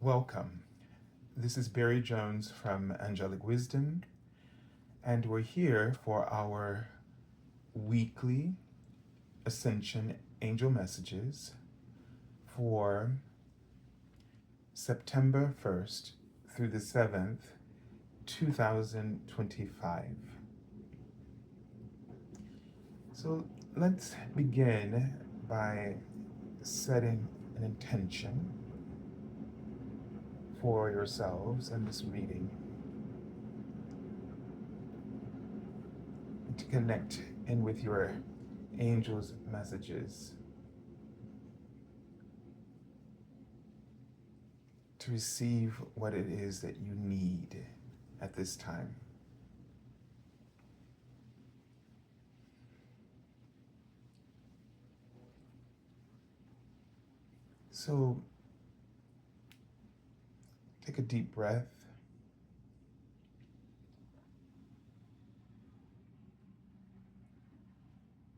Welcome. This is Barry Jones from Angelic Wisdom, and we're here for our weekly Ascension Angel Messages for September 1st through the 7th, 2025. So let's begin by setting an intention for yourselves in this reading to connect in with your angels' messages, to receive what it is that you need at this time. So take a deep breath.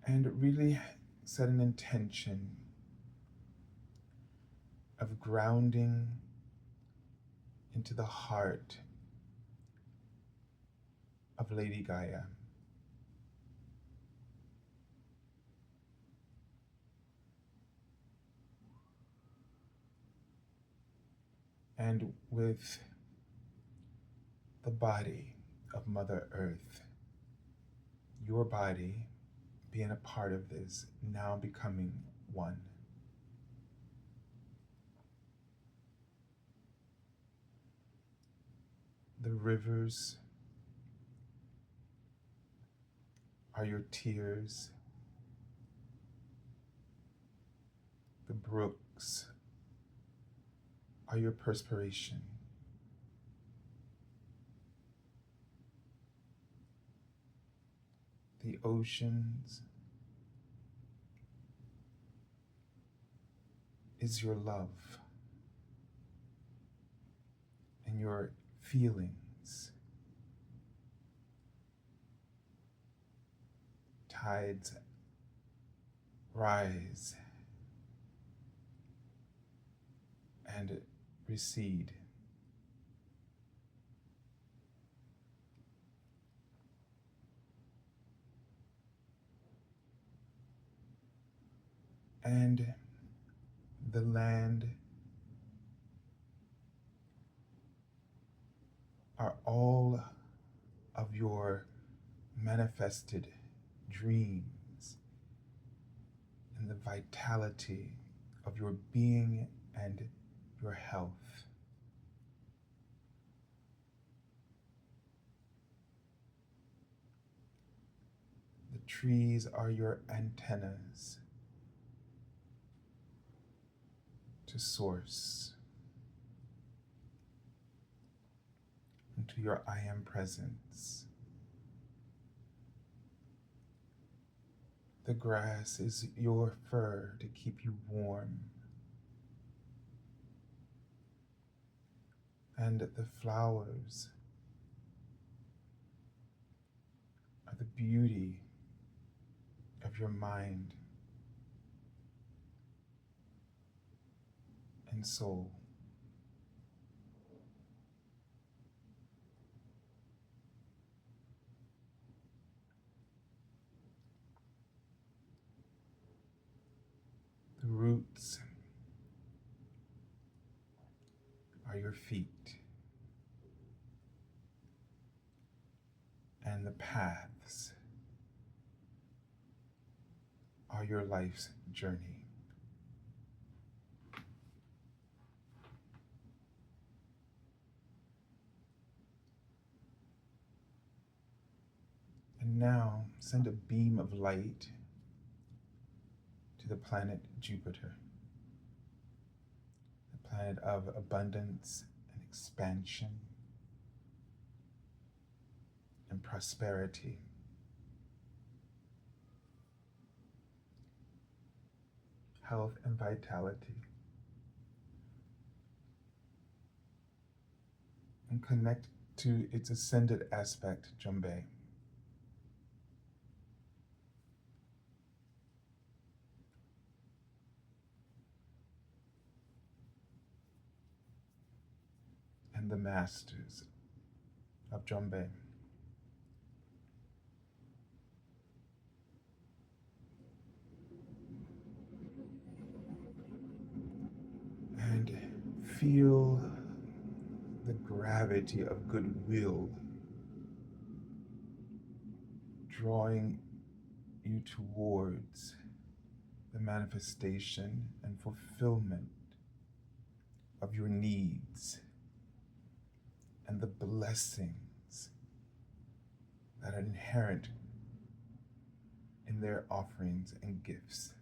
And really set an intention of grounding into the heart of Lady Gaia. And with the body of Mother Earth, your body being a part of this, now becoming one. The rivers are your tears. The brooks are your perspiration. The oceans is your love and your feelings. Tides rise and recede. And the land are all of your manifested dreams and the vitality of your being and your health. The trees are your antennas to source into your I am presence. The grass is your fur to keep you warm. And the flowers are the beauty of your mind and soul. The roots are your feet, and the paths are your life's journey. And now send a beam of light to the planet Jupiter, the planet of abundance and expansion and prosperity. Health and vitality. And connect to its ascended aspect, Jumbe. the masters of Jombe. And feel the gravity of goodwill drawing you towards the manifestation and fulfillment of your needs and the blessings that are inherent in their offerings and gifts.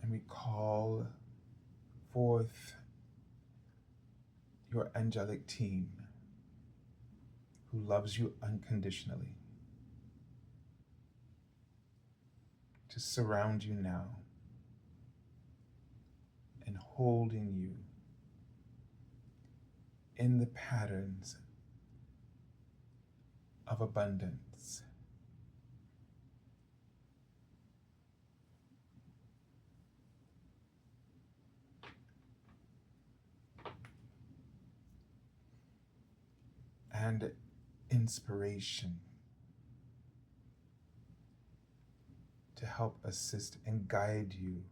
And we call forth your angelic team who loves you unconditionally to surround you now and holding you in the patterns of abundance. And inspiration to help assist and guide you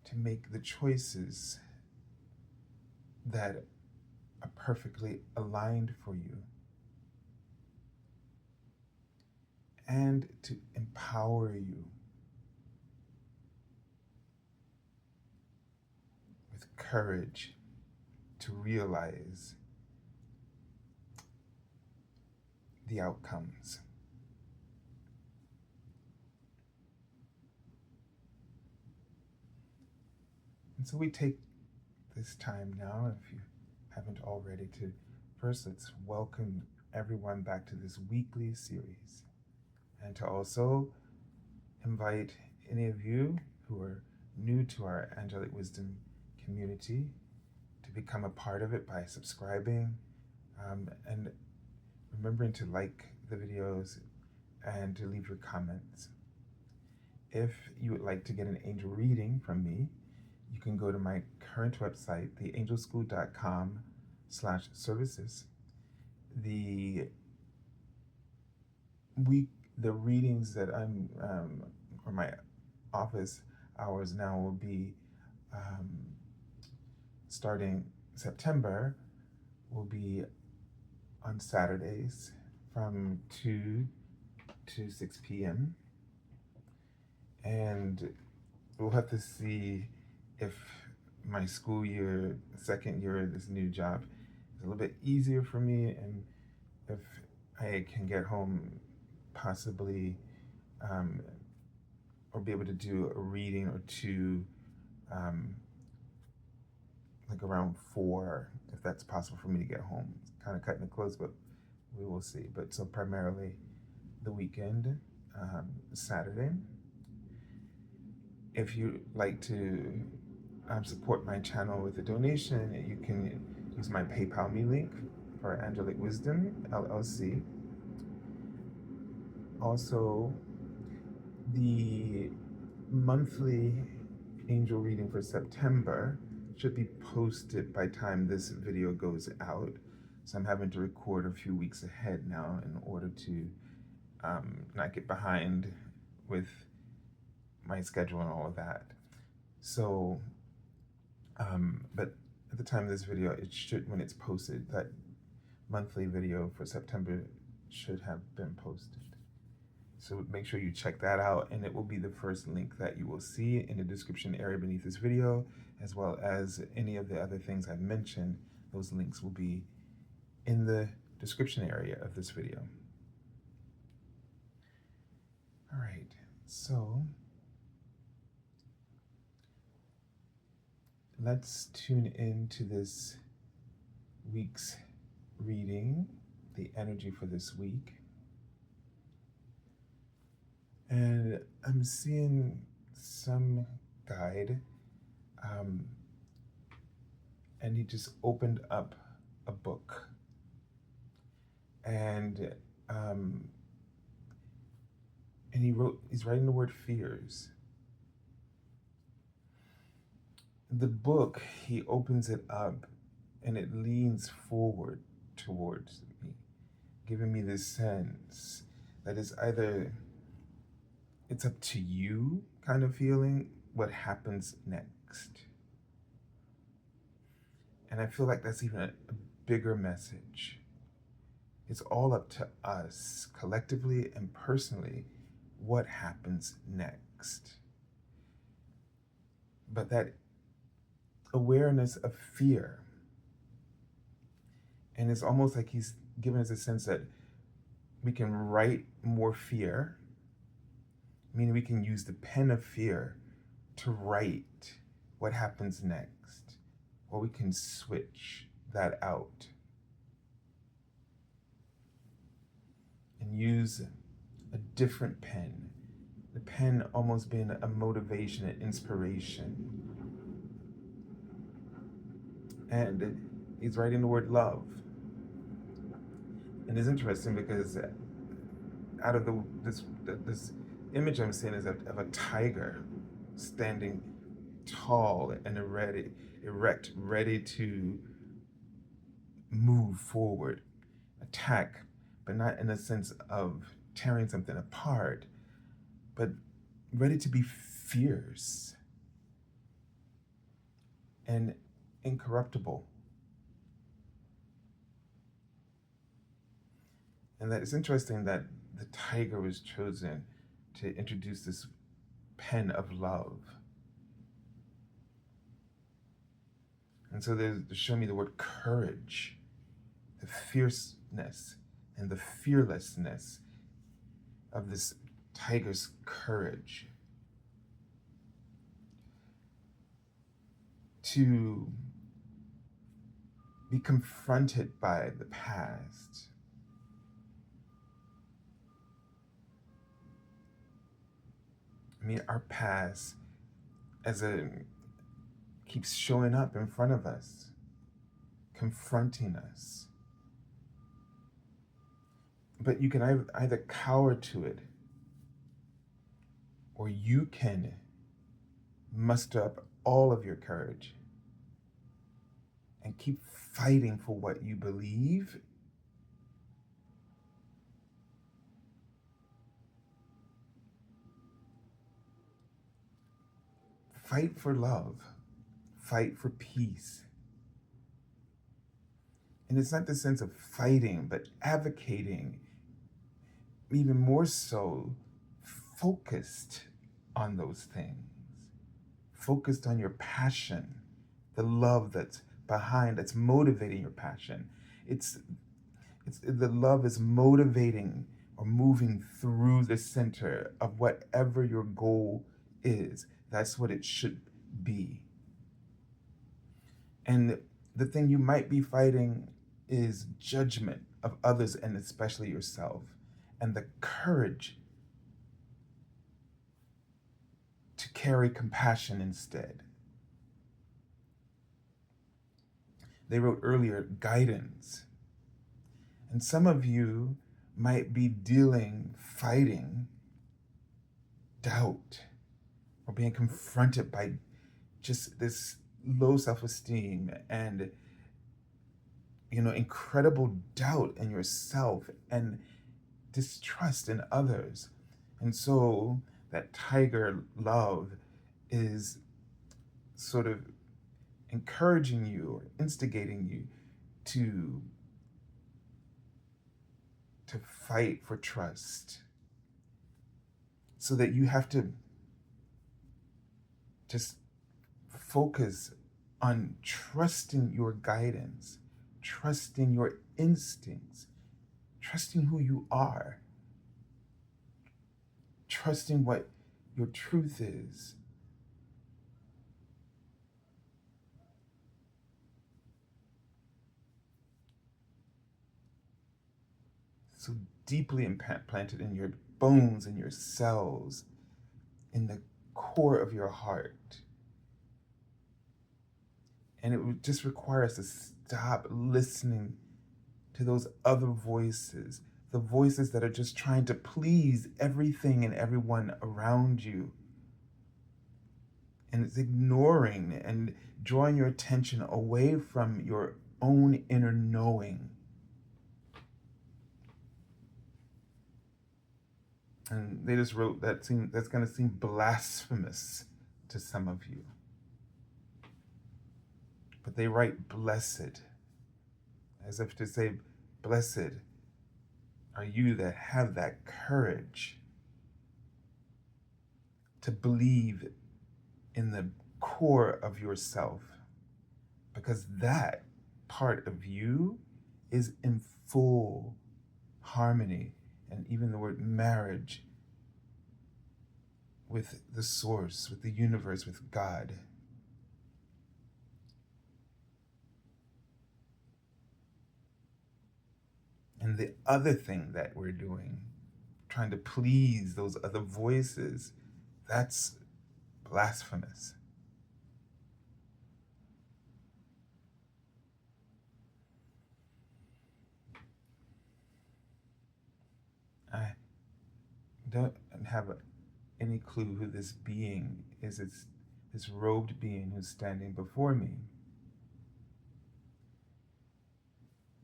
to make the choices that are perfectly aligned for you, and to empower you with courage to realize the outcomes. And so we take this time now, if you haven't already, to first let's welcome everyone back to this weekly series, and to also invite any of you who are new to our Angelic Wisdom community to become a part of it by subscribing, and remembering to like the videos and to leave your comments. If you would like to get an angel reading from me, you can go to my current website, theangelschool.com/services. The readings that I'm, or my office hours now will be, starting September, will be on Saturdays from 2 to 6 p.m. And we'll have to see if my school year, second year of this new job, is a little bit easier for me, and if I can get home possibly, or be able to do a reading or two, like around 4, if that's possible for me to get home. It's kind of cutting it close, but we will see. But so primarily the weekend, Saturday. If you'd like to support my channel with a donation, you can use my PayPal me link for Angelic Wisdom LLC. Also, the monthly angel reading for September should be posted by time this video goes out. So I'm having to record a few weeks ahead now in order to not get behind with my schedule and all of that. So, but at the time of this video, it should, when it's posted, that monthly video for September should have been posted. So make sure you check that out, and it will be the first link that you will see in the description area beneath this video, as well as any of the other things I've mentioned. Those links will be in the description area of this video. All right, so let's tune into this week's reading, the energy for this week. And I'm seeing some guide, and he just opened up a book. And he's writing the word fears. The book, he opens it up and it leans forward towards me, giving me this sense that it's either it's up to you kind of feeling what happens next. And I feel like that's even a bigger message. It's all up to us, collectively and personally, what happens next. But that awareness of fear, and it's almost like he's giving us a sense that we can write more fear, meaning we can use the pen of fear to write what happens next, or we can switch that out and use a different pen, the pen almost being a motivation, an inspiration. And he's writing the word love. And it's interesting because out of this image I'm seeing is of a tiger standing tall and erect, ready to move forward, attack, but not in a sense of tearing something apart, but ready to be fierce and incorruptible. And that it's interesting that the tiger was chosen to introduce this pen of love. And so they show me the word courage, the fierceness and the fearlessness of this tiger's courage to be confronted by the past, I mean, our past keeps showing up in front of us, confronting us. But you can either cower to it, or you can muster up all of your courage and keep fighting for what you believe. Fight for love. Fight for peace. And it's not the sense of fighting, but advocating, even more so, focused on those things. Focused on your passion, the love that's behind, that's motivating your passion. It's the love is motivating or moving through the center of whatever your goal is. That's what it should be. And the thing you might be fighting is judgment of others and especially yourself, and the courage to carry compassion instead. They wrote earlier, guidance. And some of you might be fighting doubt, or being confronted by just this low self-esteem and incredible doubt in yourself and distrust in others. And so that tiger love is sort of encouraging you or instigating you to fight for trust, so that you have to just focus on trusting your guidance, trusting your instincts, trusting who you are, trusting what your truth is. So deeply implanted in your bones, in your cells, in the core of your heart. And it would just require us to stop listening to those other voices, the voices that are just trying to please everything and everyone around you. And it's ignoring and drawing your attention away from your own inner knowing. And they just wrote that's going to seem blasphemous to some of you. But they write blessed, as if to say, blessed are you that have that courage to believe in the core of yourself, because that part of you is in full harmony, and even the word marriage, with the source, with the universe, with God. And the other thing that we're doing, trying to please those other voices, that's blasphemous. I don't have any clue who this being is. It's this robed being who's standing before me.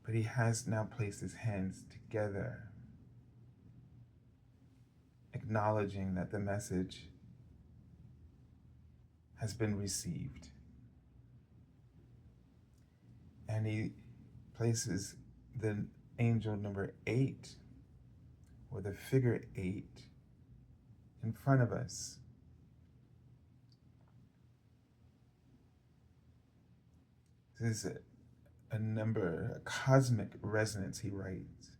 But he has now placed his hands together, acknowledging that the message has been received. And he places the angel number 8, or the figure 8, in front of us. This is a number, a cosmic resonance, he writes.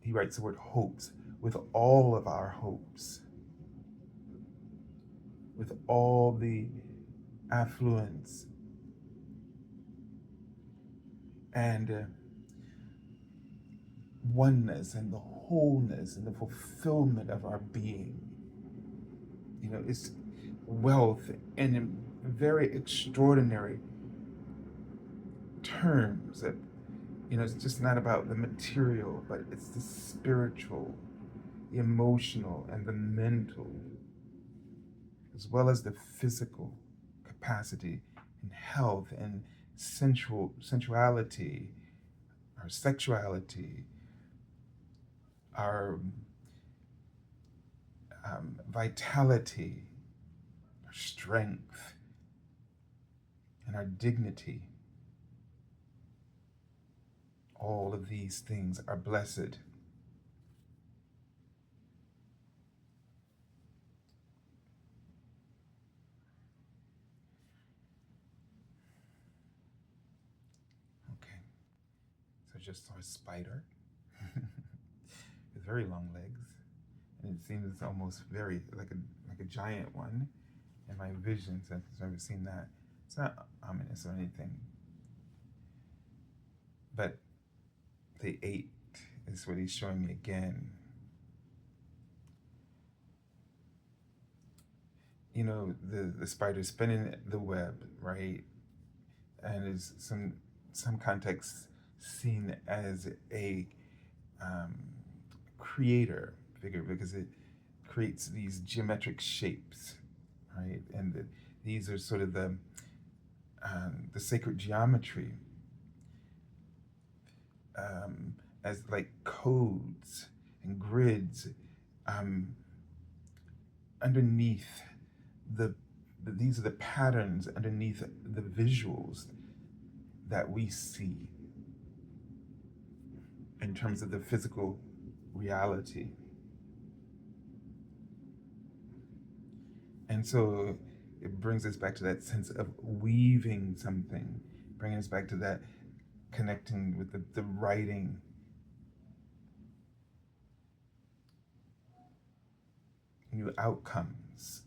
He writes the word hopes, with all of our hopes, with all the affluence and oneness and the wholeness and the fulfillment of our being. You know, it's wealth and in very extraordinary terms that, you know, it's just not about the material, but it's the spiritual, the emotional, and the mental, as well as the physical capacity and health and sensuality, our sexuality, our vitality, our strength, and our dignity. All of these things are blessed. Okay, so I just saw a spider with very long legs, and it seems almost very like a giant one in my vision, since I've never seen that. It's not ominous or anything, but the 8 is what he's showing me again. You know, the spider spinning the web, right? And is some context seen as a creator figure, because it creates these geometric shapes, right? And these are sort of the sacred geometry, as like codes and grids underneath these are the patterns underneath the visuals that we see in terms of the physical reality. And so it brings us back to that sense of weaving something, bringing us back to that connecting with the writing. New outcomes,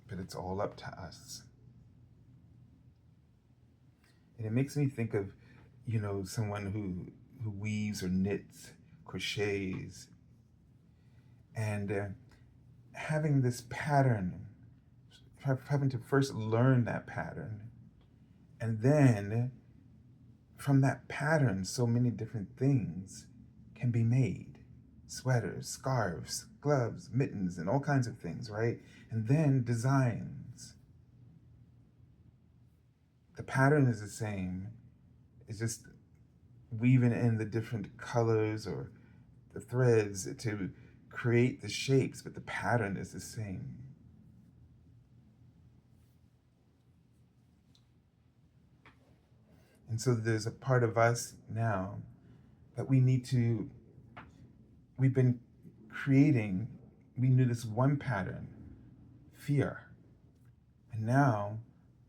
but it's all up to us. And it makes me think of, you know, someone who weaves or knits, crochets, and having this pattern, having to first learn that pattern, And then from that pattern, so many different things can be made. Sweaters, scarves, gloves, mittens, and all kinds of things, right? And then designs. The pattern is the same. It's just weaving in the different colors or the threads to create the shapes, but the pattern is the same. And so there's a part of us now that we've been creating, we knew this one pattern, fear. And now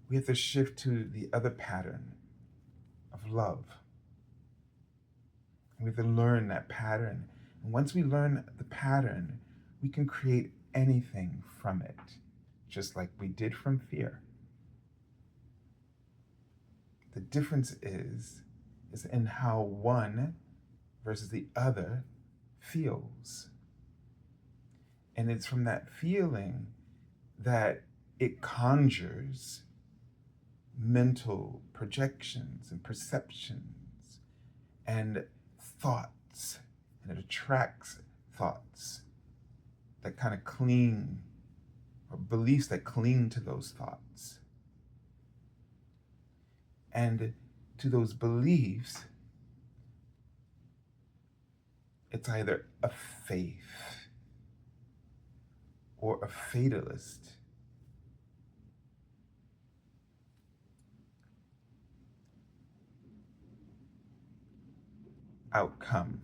we have to shift to the other pattern of love. We have to learn that pattern. And once we learn the pattern, we can create anything from it, just like we did from fear. The difference is in how one versus the other feels. And it's from that feeling that it conjures mental projections and perceptions and thoughts, and it attracts thoughts that kind of cling, or beliefs that cling to those thoughts. And to those beliefs, it's either a faith or a fatalist. Outcome.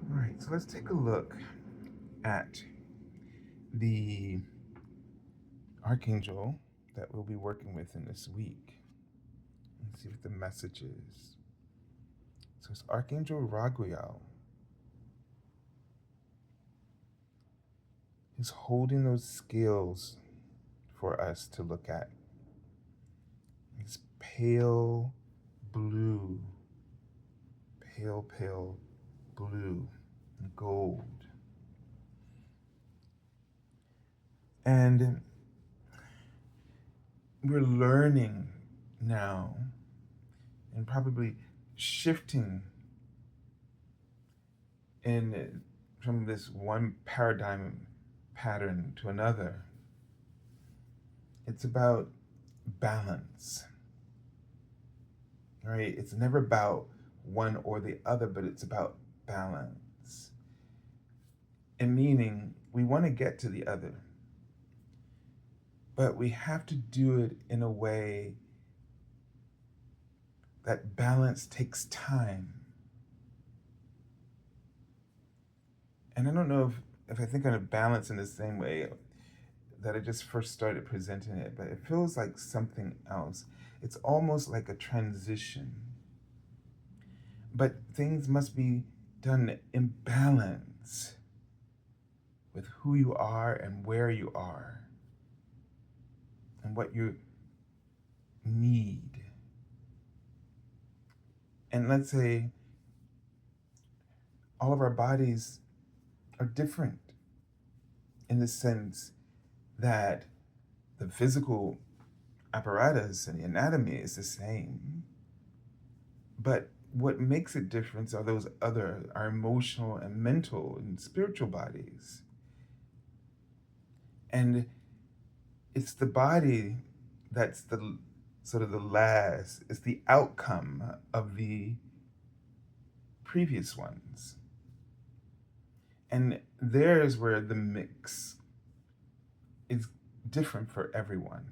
All right, so let's take a look at the Archangel that we'll be working with in this week. Let's see what the message is. So it's Archangel Raguel. He's holding those scales for us to look at. It's pale blue, pale blue and gold. And we're learning now and probably shifting from this one paradigm pattern to another. It's about balance, right? It's never about one or the other, but it's about balance. And meaning we want to get to the other, but we have to do it in a way that balance takes time. And I don't know if I think of balance in the same way that I just first started presenting it, but it feels like something else. It's almost like a transition. But things must be done in balance with who you are and where you are and what you need. And let's say all of our bodies are different in the sense that the physical apparatus and the anatomy is the same. But what makes it different are those other, our emotional and mental and spiritual bodies. And it's the body that's the sort of the last, it's the outcome of the previous ones. And there's where the mix is different for everyone,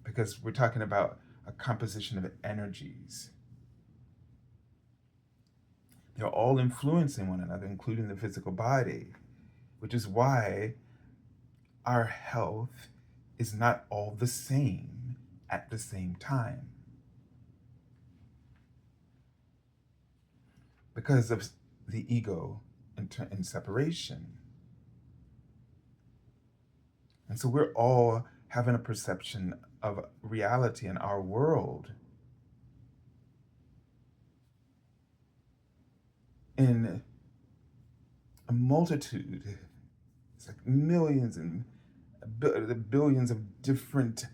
because we're talking about a composition of energies. They're all influencing one another, including the physical body, which is why our health is not all the same at the same time. Because of the ego and separation. And so we're all having a perception of reality in our world in a multitude. It's like millions and billions of different,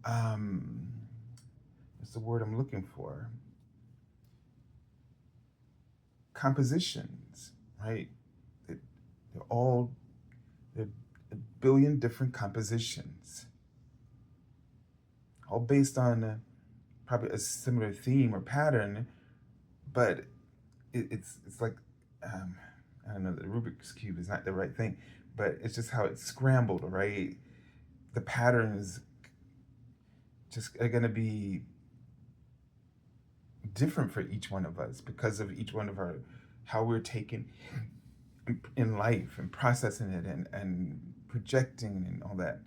what's the word I'm looking for? Compositions, right? They- They're all, they're a billion different compositions, all based on probably a similar theme or pattern, but it's like, um, I don't know, the Rubik's Cube is not the right thing, but it's just how it's scrambled, right? The patterns just are going to be different for each one of us because of each one of our, how we're taken in life and processing it and projecting and all that.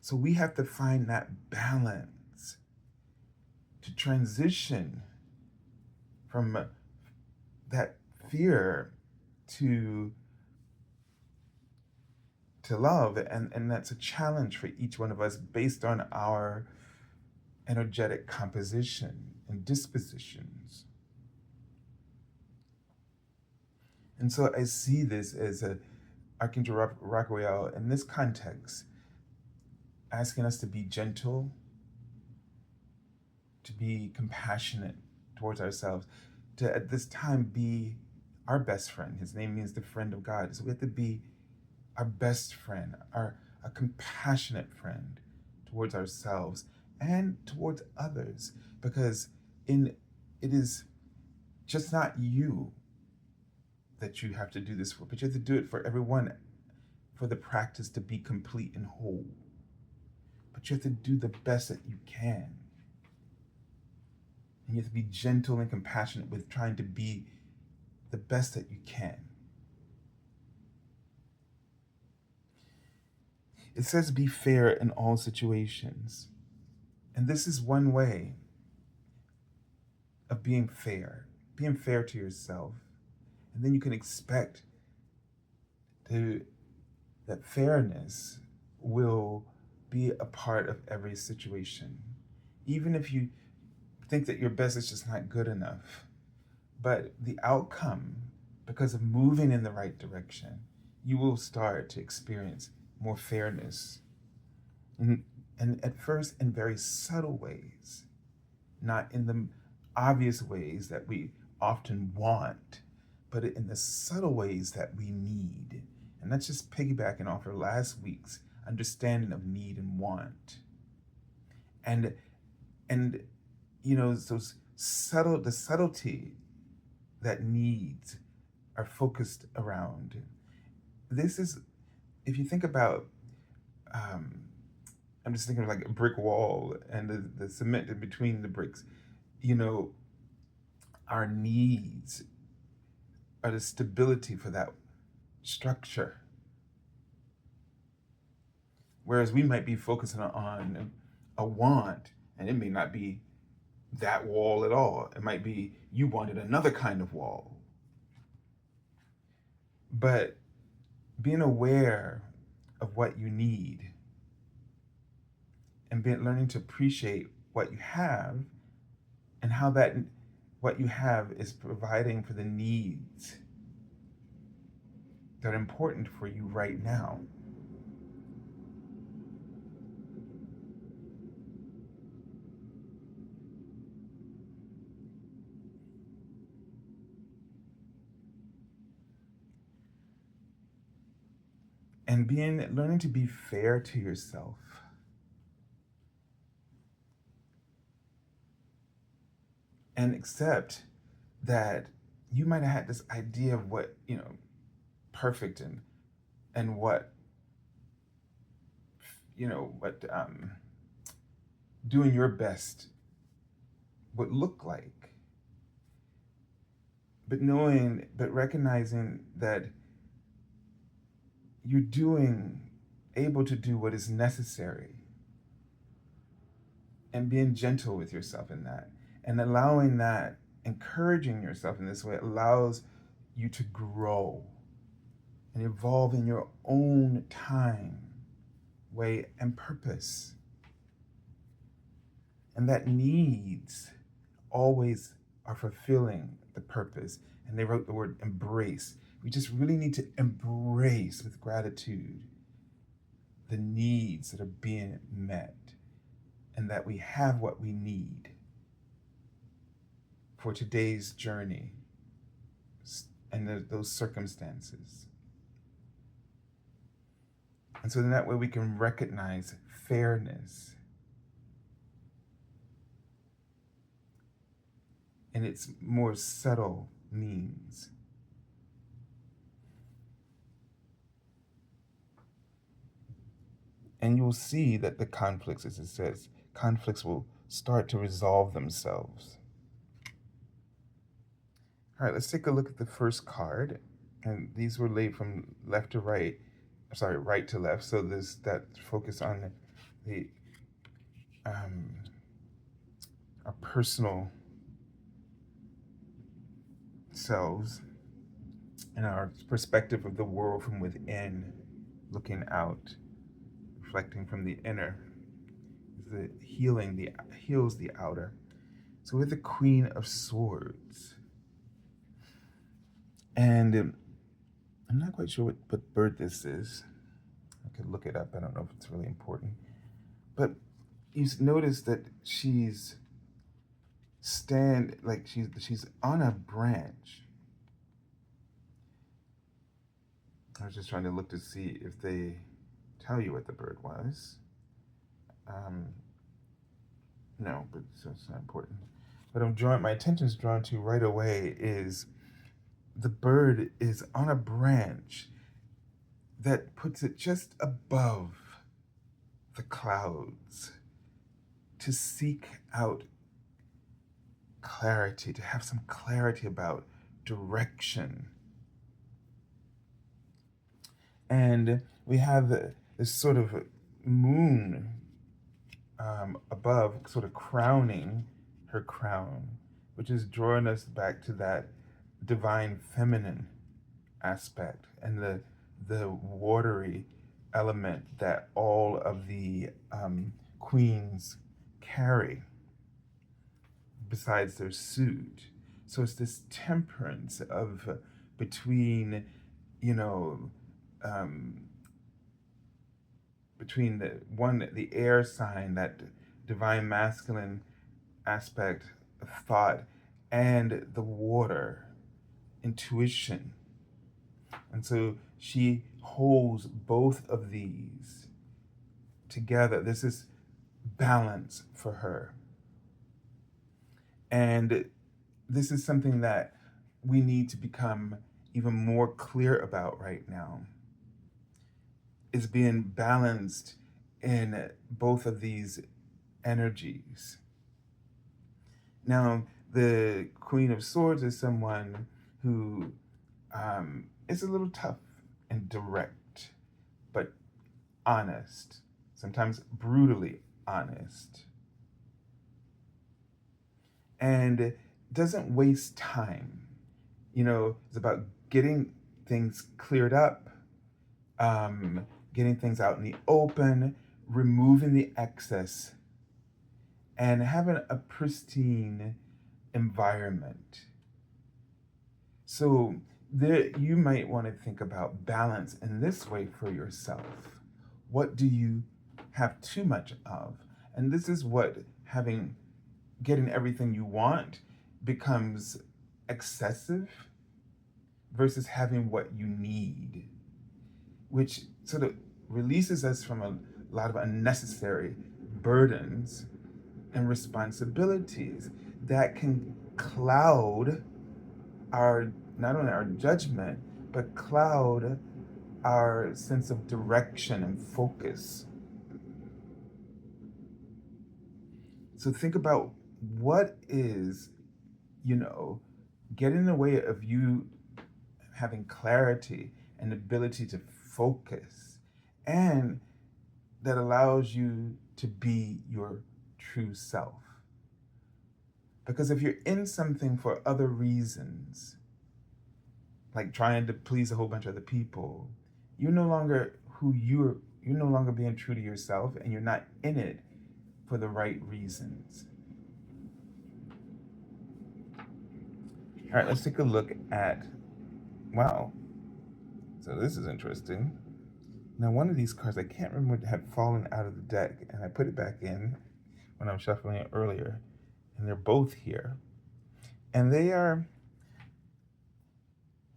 So we have to find that balance to transition from that fear to love, and that's a challenge for each one of us based on our energetic composition and dispositions. And so I see this as a Archangel Raguel in this context, asking us to be gentle, to be compassionate towards ourselves, to at this time be our best friend. His name means the friend of God. So we have to be our best friend, a compassionate friend towards ourselves and towards others, because it is just not you that you have to do this for, but you have to do it for everyone, for the practice to be complete and whole. But you have to do the best that you can. And you have to be gentle and compassionate with trying to be the best that you can. It says be fair in all situations. And this is one way of being fair to yourself. And then you can expect that fairness will be a part of every situation. Even if you think that your best is just not good enough, but the outcome, because of moving in the right direction, you will start to experience more fairness. And at first, in very subtle ways, not in the obvious ways that we often want, but in the subtle ways that we need. And that's just piggybacking off of last week's understanding of need and want. And those the subtlety that needs are focused around. This is, if you think about, I'm just thinking of like a brick wall and the cement in between the bricks. Our needs are the stability for that structure. Whereas we might be focusing on a want, and it may not be that wall at all. It might be you wanted another kind of wall. But being aware of what you need and learning to appreciate what you have and how that what you have is providing for the needs that are important for you right now. And learning to be fair to yourself. And accept that you might have had this idea of what, perfect and what, what doing your best would look like. But recognizing that you're able to do what is necessary, and being gentle with yourself in that, and allowing that, encouraging yourself in this way allows you to grow and evolve in your own time, way, and purpose. And that needs always are fulfilling the purpose. And they wrote the word embrace. We just really need to embrace with gratitude the needs that are being met, and that we have what we need for today's journey and those circumstances. And so in that way we can recognize fairness in its more subtle means. And you'll see that the conflicts, as it says, conflicts will start to resolve themselves. All right, let's take a look at the first card. And these were laid from left to right, sorry, right to left. So there's that focus on the our personal selves and our perspective of the world from within, looking out, reflecting from the inner. The heals the outer. So we're the Queen of Swords. And I'm not quite sure what bird this is. I could look it up. I don't know if it's really important. But you notice that she's she's on a branch. I was just trying to look to see if they tell you what the bird was. No, but so it's not important. But my attention is drawn to right away is the bird is on a branch that puts it just above the clouds to seek out clarity, to have some clarity about direction. And we have this sort of moon above, sort of crowning her crown, which is drawing us back to that divine feminine aspect and the watery element that all of the queens carry besides their suit. So it's this temperance of between, between the air sign, that divine masculine aspect of thought, and the water, intuition. And so she holds both of these together. This is balance for her. And this is something that we need to become even more clear about right now, is being balanced in both of these energies. Now, the Queen of Swords is someone who is a little tough and direct, but honest, sometimes brutally honest, and doesn't waste time. It's about getting things cleared up, getting things out in the open, removing the excess, and having a pristine environment. So you might want to think about balance in this way for yourself. What do you have too much of? And this is what getting everything you want becomes excessive versus having what you need, which sort of releases us from a lot of unnecessary burdens and responsibilities that can cloud not only our judgment, but cloud our sense of direction and focus. So think about what is, getting in the way of you having clarity and ability to focus, and that allows you to be your true self. Because if you're in something for other reasons, like trying to please a whole bunch of other people, you're no longer being true to yourself, and you're not in it for the right reasons. All right, let's take a look at, wow, so this is interesting. Now, one of these cards, I can't remember, had fallen out of the deck, and I put it back in when I was shuffling it earlier, and they're both here. And they are,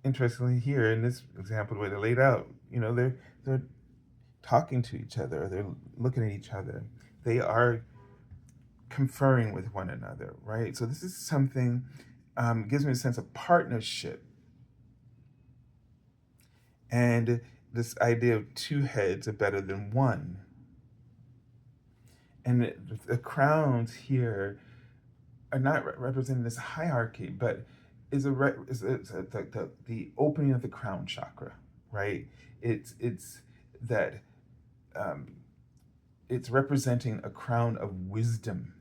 interestingly, here in this example, the way they're laid out, they're talking to each other, they're looking at each other, they are conferring with one another, right? So this is something, gives me a sense of partnership, and this idea of two heads are better than one. And the crowns here are not representing this hierarchy, but is the opening of the crown chakra, right? It's that it's representing a crown of wisdom,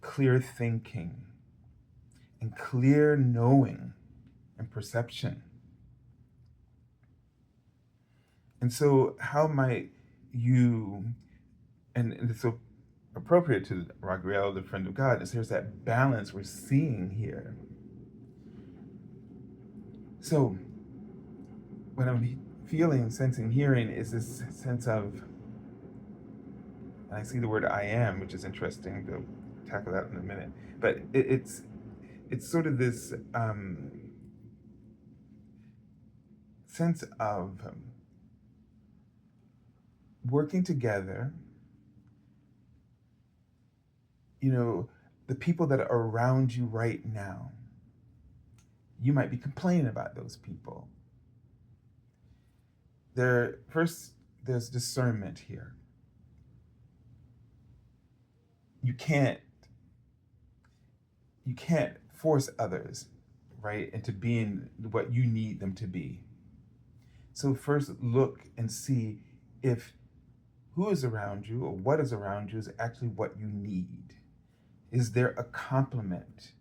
clear thinking, and clear knowing and perception. And so, how might you, and it's so appropriate to Raguel, the friend of God, is there's that balance we're seeing here. So, what I'm feeling, sensing, hearing is this sense of, I see the word I am, which is interesting. We'll tackle that in a minute. But it's sort of this sense of working together. The people that are around you right now, you might be complaining about those people. First, there's discernment here. You can't force others, right, into being what you need them to be. So first look and see if who is around you or what is around you is actually what you need. Is there a complement?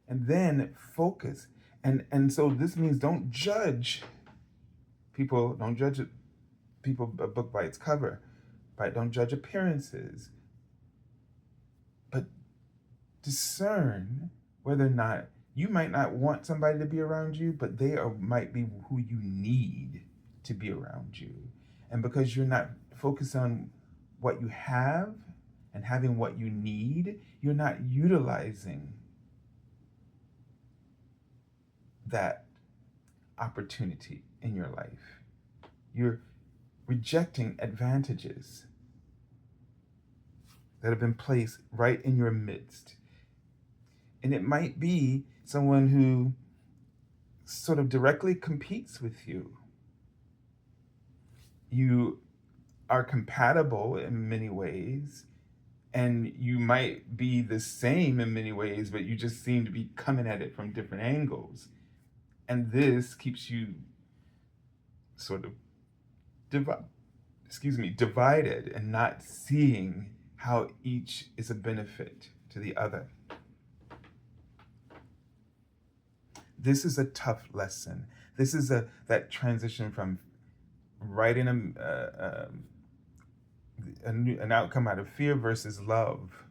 And then focus. And so this means don't judge people, don't judge people a book by its cover, right? Don't judge appearances. But discern whether or not you might not want somebody to be around you, but might be who you need to be around you. And because you're not focused on what you have and having what you need, you're not utilizing that opportunity in your life. You're rejecting advantages that have been placed right in your midst. And it might be someone who sort of directly competes with you. You are compatible in many ways, and you might be the same in many ways, but you just seem to be coming at it from different angles. And this keeps you sort of divided and not seeing how each is a benefit to the other. This is a tough lesson. This is that transition from writing an outcome out of fear versus love,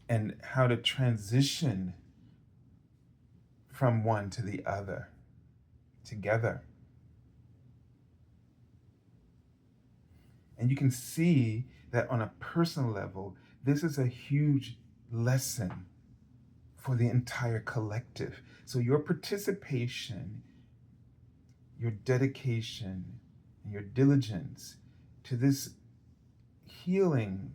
and how to transition from one to the other together. And you can see that on a personal level, this is a huge lesson for the entire collective. So your participation, your dedication, and your diligence to this healing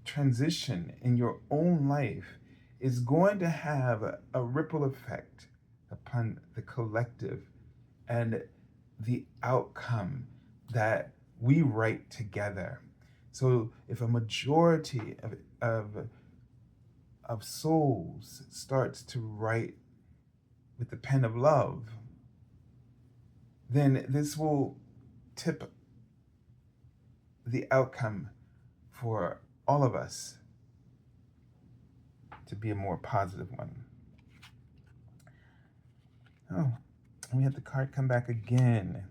transition in your own life is going to have a ripple effect upon the collective and the outcome that we write together. So if a majority of souls starts to write with the pen of love, then this will tip the outcome for all of us to be a more positive one. Oh, we had the card come back again.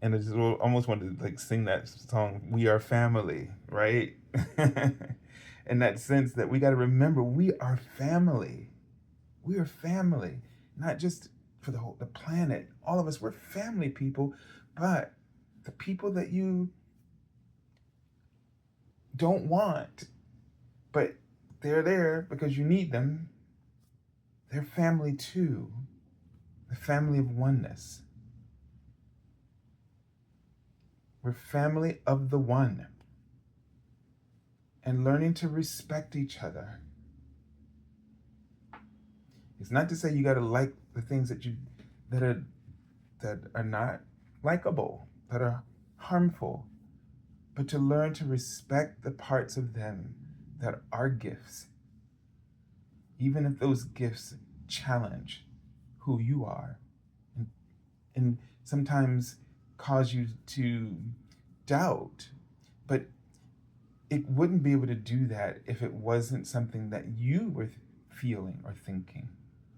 And I just almost wanted to sing that song, "We Are Family," right? in that sense that we got to remember we are family. We are family, not just for the planet. All of us, we're family people, but the people that you don't want, but they're there because you need them, they're family too. The family of oneness. We're family of the one. And learning to respect each other. It's not to say you got to like the things that are not likable, that are harmful, but to learn to respect the parts of them that are gifts, even if those gifts challenge who you are, and sometimes cause you to doubt. But it wouldn't be able to do that if it wasn't something that you were feeling or thinking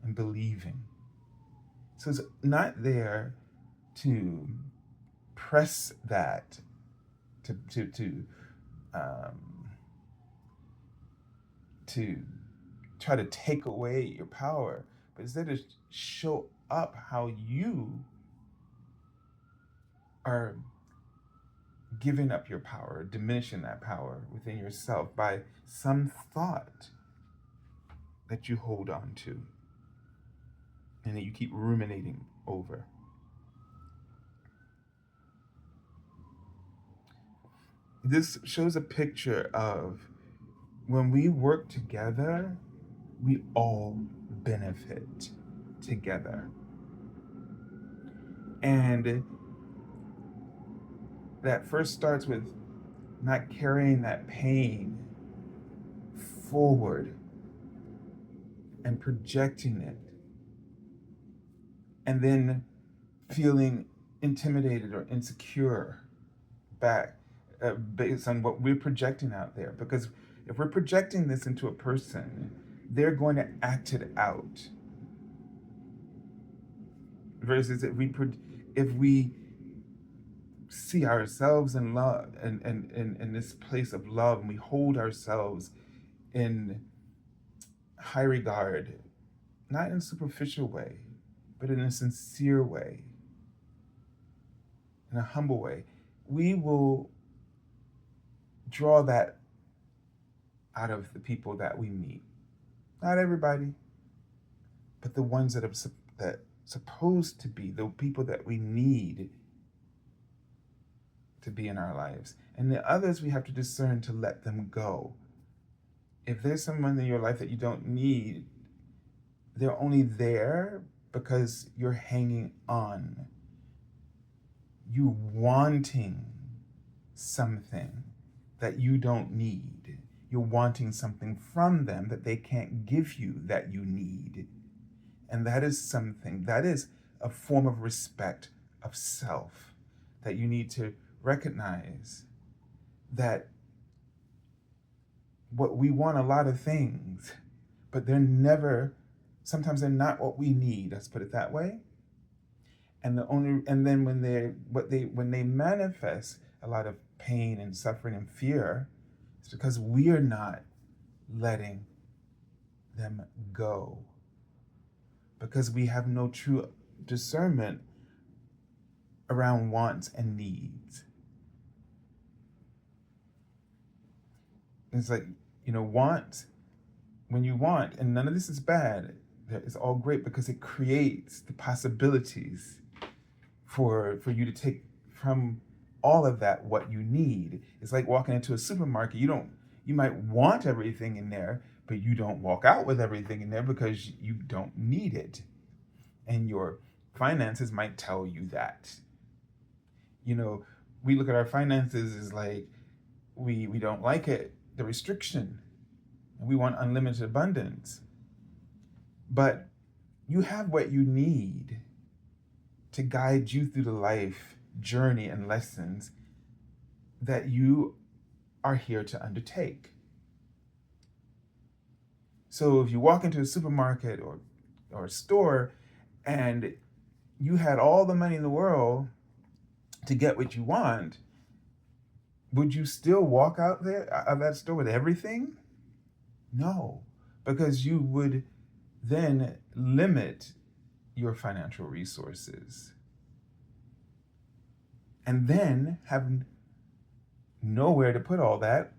and believing. So it's not there to press that, to try to take away your power, but instead to show up how you are giving up your power, diminishing that power within yourself by some thought that you hold on to and that you keep ruminating over. This shows a picture of when we work together, we all benefit together. And that first starts with not carrying that pain forward and projecting it, and then feeling intimidated or insecure back based on what we're projecting out there. Because if we're projecting this into a person, they're going to act it out. Versus if we see ourselves in love and in this place of love, and we hold ourselves in high regard, not in a superficial way, but in a sincere way, in a humble way, we will draw that out of the people that we meet. Not everybody, but the ones that are supposed to be the people that we need to be in our lives. And the others we have to discern to let them go. If there's someone in your life that you don't need, they're only there because you're hanging on. You wanting something that you don't need. You're wanting something from them that they can't give you that you need. And that is something, that is a form of respect of self that you need to recognize, that what we want a lot of things, but sometimes they're not what we need. Let's put it that way. And then when they manifest a lot of pain and suffering and fear, it's because we are not letting them go. Because we have no true discernment around wants and needs. It's like, when you want, and none of this is bad, it's all great because it creates the possibilities for you to take from all of that what you need. It's like walking into a supermarket. You might want everything in there, but you don't walk out with everything in there because you don't need it. And your finances might tell you that. We look at our finances as like, we don't like it, the restriction. We want unlimited abundance. But you have what you need to guide you through the life journey and lessons that you are here to undertake. So if you walk into a supermarket or a store and you had all the money in the world to get what you want, would you still walk out there of that store with everything? No, because you would then limit your financial resources and then have nowhere to put all that,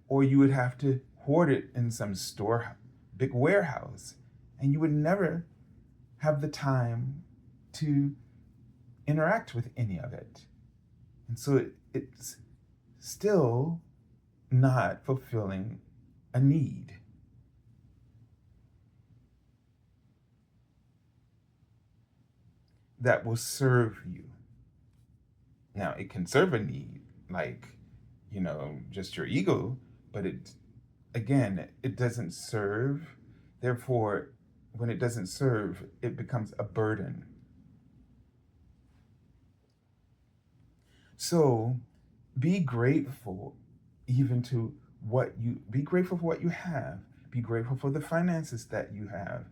or you would have to hoard it in some store, big warehouse, and you would never have the time to interact with any of it. And so it's still not fulfilling a need. That will serve you. Now, it can serve a need, like, just your ego, but it doesn't serve. Therefore, when it doesn't serve, it becomes a burden. So be grateful even to be grateful for what you have. Be grateful for the finances that you have,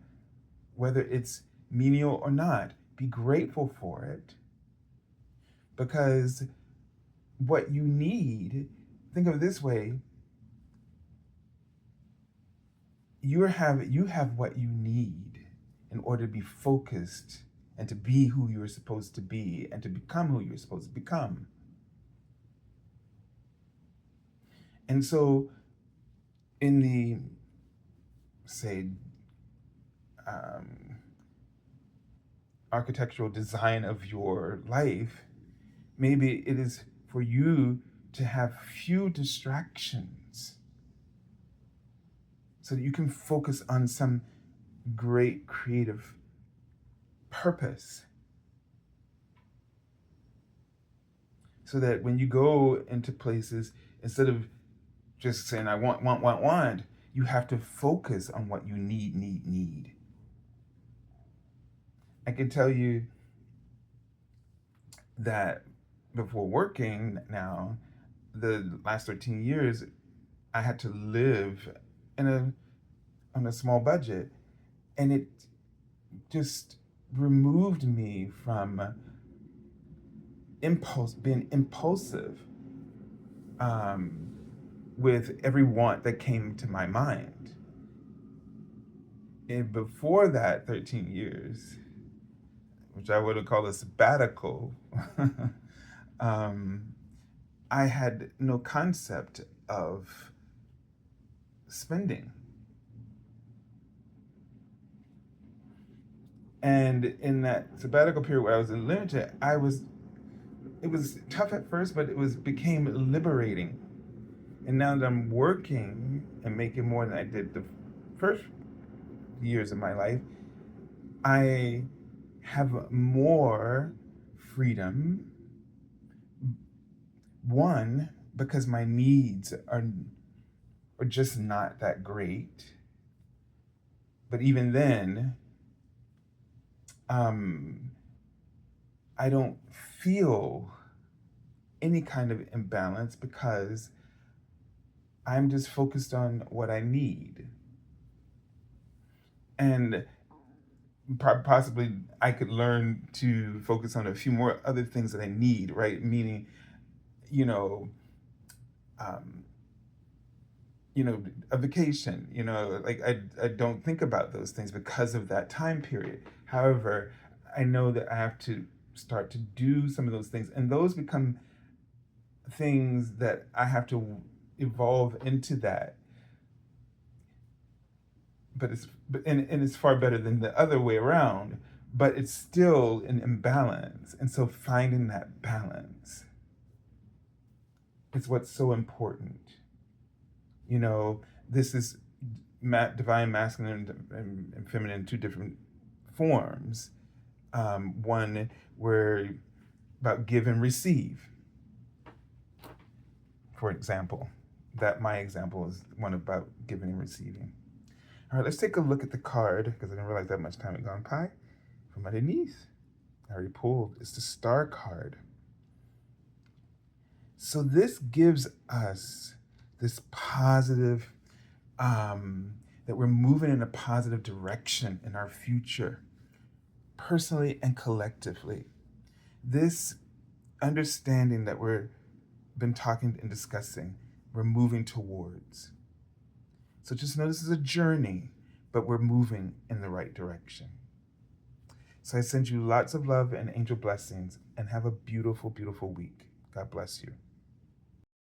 whether it's menial or not. Be grateful for it, because what you need, think of it this way, you have what you need in order to be focused and to be who you're supposed to be and to become who you're supposed to become. And so in the, say, architectural design of your life, maybe it is for you to have few distractions so that you can focus on some great creative purpose. So that when you go into places, instead of just saying, I want, you have to focus on what you need. I can tell you that before working now, the last 13 years, I had to live on a small budget, and it just removed me from being impulsive with every want that came to my mind. And before that 13 years, which I would have called a sabbatical, I had no concept of spending. And in that sabbatical period where I was unlimited, it was tough at first, but became liberating. And now that I'm working and making more than I did the first years of my life, I have more freedom. One, because my needs are just not that great. But even then, I don't feel any kind of imbalance because I'm just focused on what I need. And possibly I could learn to focus on a few more other things that I need, right? Meaning, a vacation, like I don't think about those things because of that time period. However, I know that I have to start to do some of those things, and those become things that I have to evolve into that. But it's far better than the other way around, but it's still an imbalance. And so finding that balance is what's so important. This is divine masculine and feminine, two different forms. One where about give and receive, for example. That my example is one about giving and receiving. All right, let's take a look at the card, because I didn't realize that much time had gone by. From underneath, I already pulled. It's the Star card. So this gives us this positive, that we're moving in a positive direction in our future, personally and collectively. This understanding that we've been talking and discussing, we're moving towards. So just know this is a journey, but we're moving in the right direction. So I send you lots of love and angel blessings, and have a beautiful, beautiful week. God bless you.